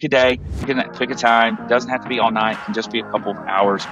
a day, pick a time. It doesn't have to be all night. It can just be a couple of hours.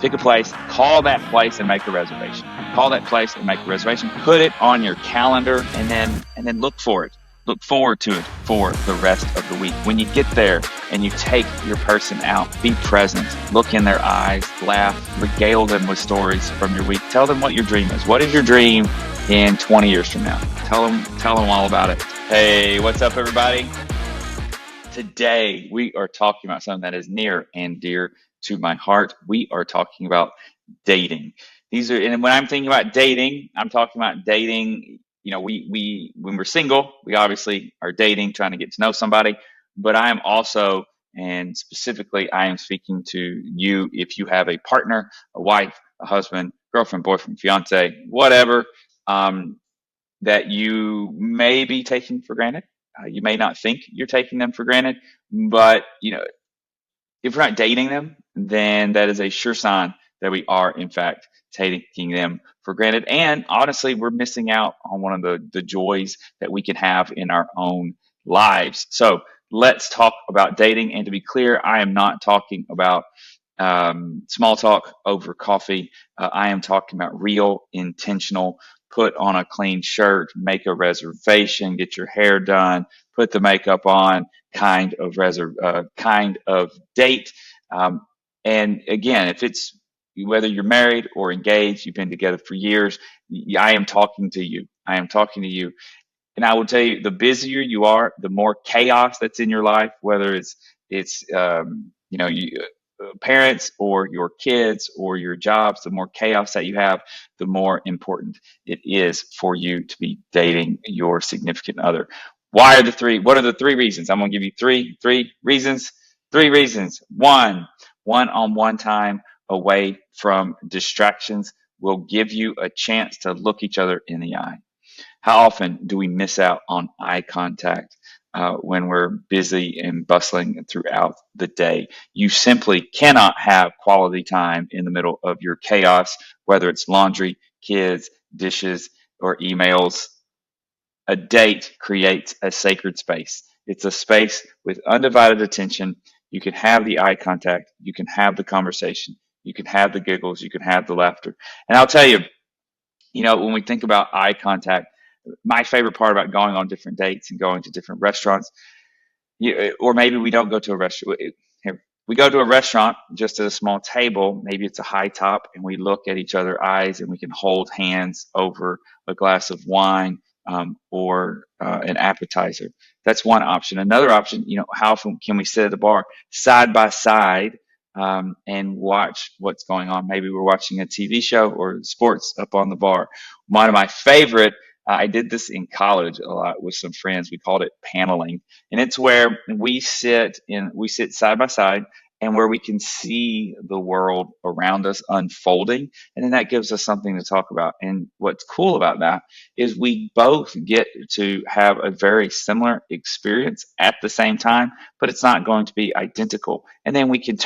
Pick a place, call that place and make a reservation. Call that place and make a reservation. Put it on your calendar and then look for it. Look forward to it for the rest of the week. When you get there and you take your person out, be present, look in their eyes, laugh, regale them with stories from your week. Tell them what your dream is. What is your dream in 20 years from now? Tell them all about it. Hey, what's up, everybody? Today, we are talking about something that is near and dear to my heart. We are talking about dating. And when I'm thinking about dating, I'm talking about dating. We when we're single, we obviously are dating, trying to get to know somebody. But I am also, and specifically, I am speaking to you if you have a partner, a wife, a husband, girlfriend, boyfriend, fiance, whatever, that you may be taking for granted. You may not think you're taking them for granted, but if we're not dating them, then that is a sure sign that we are, in fact, taking them for granted. And honestly, we're missing out on one of the joys that we can have in our own lives. So let's talk about dating. And to be clear, I am not talking about small talk over coffee. I am talking about real, intentional, put on a clean shirt, make a reservation, get your hair done, put the makeup on kind of date. And again, if it's whether you're married or engaged, you've been together for years, I am talking to you. I am talking to you. And I will tell you, the busier you are, the more chaos that's in your life, whether it's parents or your kids or your jobs, the more chaos that you have, the more important it is for you to be dating your significant other. What are the three reasons? I'm going to give you three reasons. Three reasons. One-on-one time away from distractions will give you a chance to look each other in the eye. How often do we miss out on eye contact when we're busy and bustling throughout the day? You simply cannot have quality time in the middle of your chaos, whether it's laundry, kids, dishes, or emails. A date creates a sacred space. It's a space with undivided attention. You can have the eye contact. You can have the conversation. You can have the giggles. You can have the laughter. And I'll tell you, when we think about eye contact, my favorite part about going on different dates and going to different restaurants, or maybe we don't go to a restaurant. We go to a restaurant just at a small table. Maybe it's a high top, and we look at each other's eyes, and we can hold hands over a glass of wine or an appetizer. That's one option. Another option, how often can we sit at the bar side by side and watch what's going on? Maybe we're watching a TV show or sports up on the bar. One of my favorite. I did this in college a lot with some friends. We called it paneling, and it's where we sit side by side, and where we can see the world around us unfolding, and then that gives us something to talk about. And what's cool about that is we both get to have a very similar experience at the same time, but it's not going to be identical. And then we can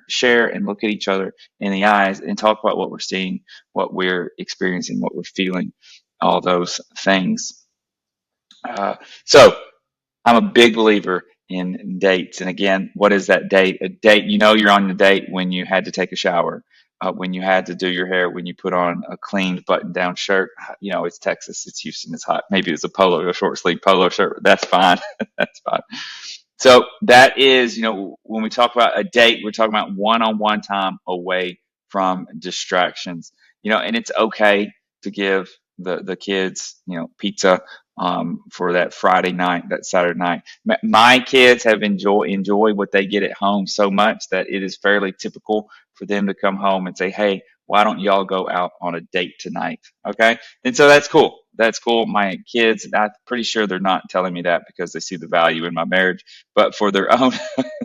share, and look at each other in the eyes and talk about what we're seeing, what we're experiencing, what we're feeling, all those things. So I'm a big believer in dates. And again, what is that date? A date, you're on the date when you had to take a shower, when you had to do your hair, when you put on a cleaned button-down shirt. It's Texas, it's Houston, it's hot. Maybe it's a short sleeve polo shirt. That's fine. That's fine. So that is, when we talk about a date, we're talking about one-on-one time away from distractions. And it's okay to give the kids, pizza for that Friday night, that Saturday night. My kids have enjoy what they get at home so much that it is fairly typical for them to come home and say, "Hey, why don't y'all go out on a date tonight?" Okay, and so that's cool. That's cool. My kids, I'm pretty sure they're not telling me that because they see the value in my marriage, but for their own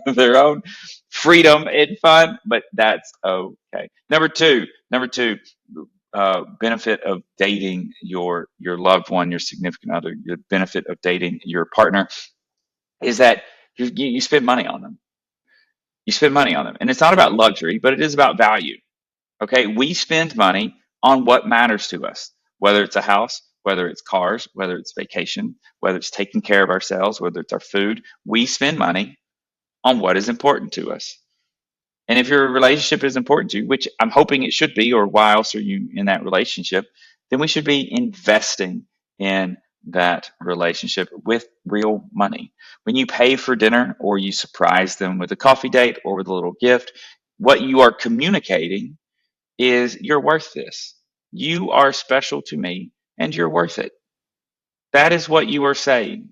their own freedom and fun. But that's okay. Number two. Benefit of dating your loved one, your significant other, the benefit of dating your partner is that you spend money on them. You spend money on them. And it's not about luxury, but it is about value. Okay. We spend money on what matters to us, whether it's a house, whether it's cars, whether it's vacation, whether it's taking care of ourselves, whether it's our food. We spend money on what is important to us. And if your relationship is important to you, which I'm hoping it should be, or why else are you in that relationship, then we should be investing in that relationship with real money. When you pay for dinner or you surprise them with a coffee date or with a little gift, what you are communicating is you're worth this. You are special to me and you're worth it. That is what you are saying.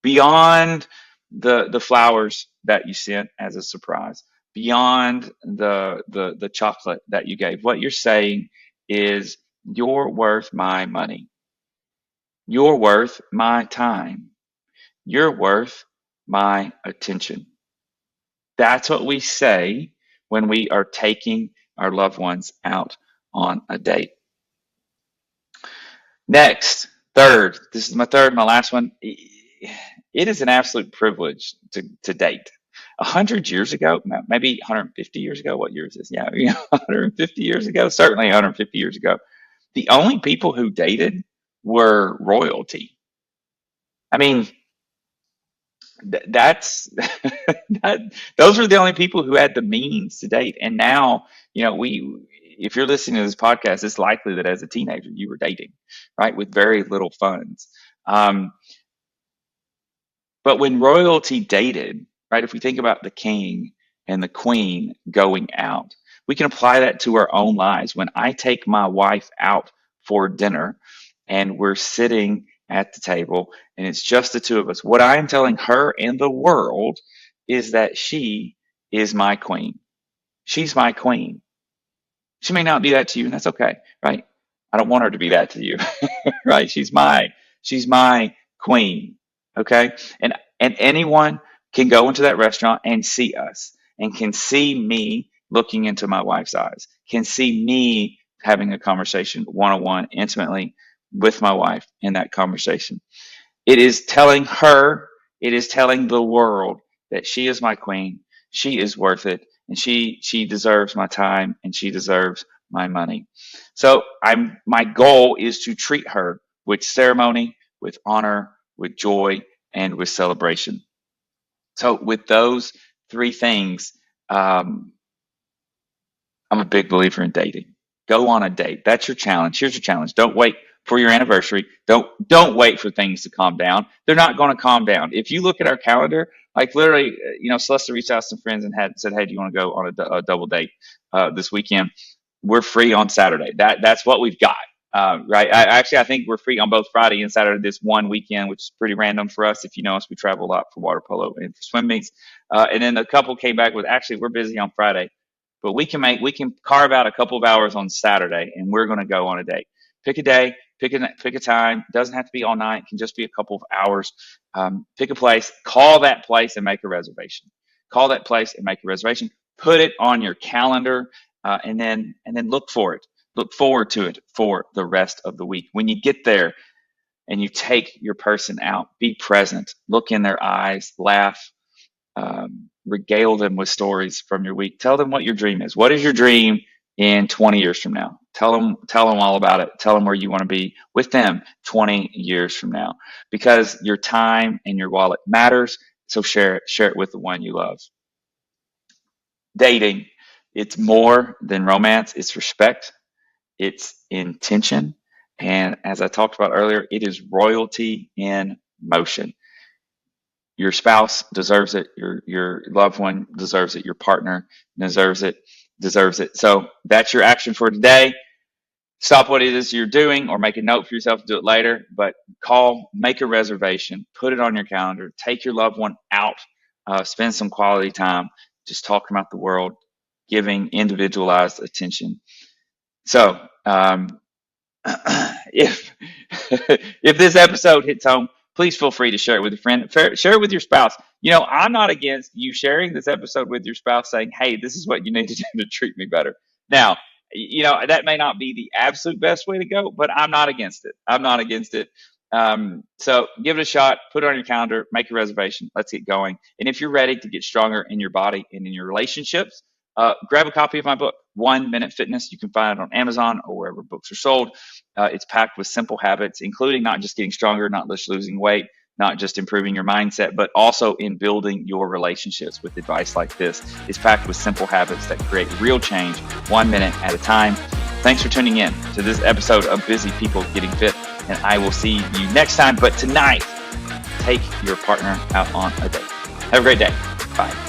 Beyond the flowers that you sent as a surprise, beyond the chocolate that you gave, what you're saying is you're worth my money. You're worth my time. You're worth my attention. That's what we say when we are taking our loved ones out on a date. Next, third, this is my last one. It is an absolute privilege to date. 100 years ago, maybe 150 years ago, what year is this? Yeah, 150 years ago, certainly 150 years ago. The only people who dated were royalty. I mean, that's that, those were the only people who had the means to date. And now, if you're listening to this podcast, it's likely that as a teenager you were dating, right, with very little funds. But when royalty dated, right, if we think about the king and the queen going out, we can apply that to our own lives. When I take my wife out for dinner and we're sitting at the table and it's just the two of us, what I am telling her and the world is that she is my queen. She's my queen. She may not be that to you, and that's okay, right? I don't want her to be that to you, right? She's my queen, okay? And anyone can go into that restaurant and see us, and can see me looking into my wife's eyes, can see me having a conversation one-on-one intimately with my wife in that conversation. It is telling her, it is telling the world that she is my queen, she is worth it, and she deserves my time and she deserves my money. So my goal is to treat her with ceremony, with honor, with joy, and with celebration. So with those three things, um, I'm a big believer in dating. Go on a date. That's your challenge. Here's your challenge. Don't wait for your anniversary. Don't wait for things to calm down. They're not going to calm down. If you look at our calendar, like literally, Celeste reached out to some friends and had said, "Hey, do you want to go on a double date this weekend?" We're free on Saturday. That's what we've got. Right. I think we're free on both Friday and Saturday this one weekend, which is pretty random for us. If you know us, we travel a lot for water polo and for swim meets. And then the couple came back with, actually, we're busy on Friday, but we can carve out a couple of hours on Saturday, and we're going to go on a date. Pick a day, pick a time. Doesn't have to be all night. It can just be a couple of hours. Pick a place, call that place, and make a reservation. Call that place and make a reservation. Put it on your calendar, and then look for it. Look forward to it for the rest of the week. When you get there and you take your person out, be present. Look in their eyes. Laugh. Regale them with stories from your week. Tell them what your dream is. What is your dream in 20 years from now? Tell them all about it. Tell them where you want to be with them 20 years from now, because your time and your wallet matters. So share it with the one you love. Dating, it's more than romance. It's respect. It's intention. And as I talked about earlier, it is royalty in motion. Your spouse deserves it. Your loved one deserves it. Your partner deserves it. So that's your action for today. Stop what it is you're doing, or make a note for yourself to do it later. But call, make a reservation, put it on your calendar, take your loved one out, spend some quality time, just talking about the world, giving individualized attention. So if if this episode hits home, please feel free to share it with a friend. Share it with your spouse. I'm not against you sharing this episode with your spouse, saying, "Hey, this is what you need to do to treat me better." Now, that may not be the absolute best way to go, but I'm not against it. So give it a shot. Put it on your calendar. Make a reservation. Let's get going. And if you're ready to get stronger in your body and in your relationships, grab a copy of my book, 1 Minute Fitness. You can find it on Amazon or wherever books are sold. It's packed with simple habits, including not just getting stronger, not just losing weight, not just improving your mindset, but also in building your relationships. With advice like this is packed with simple habits that create real change 1 minute at a time. Thanks for tuning in to this episode of Busy People Getting Fit, and I will see you next time. But tonight, take your partner out on a date. Have a great day. Bye.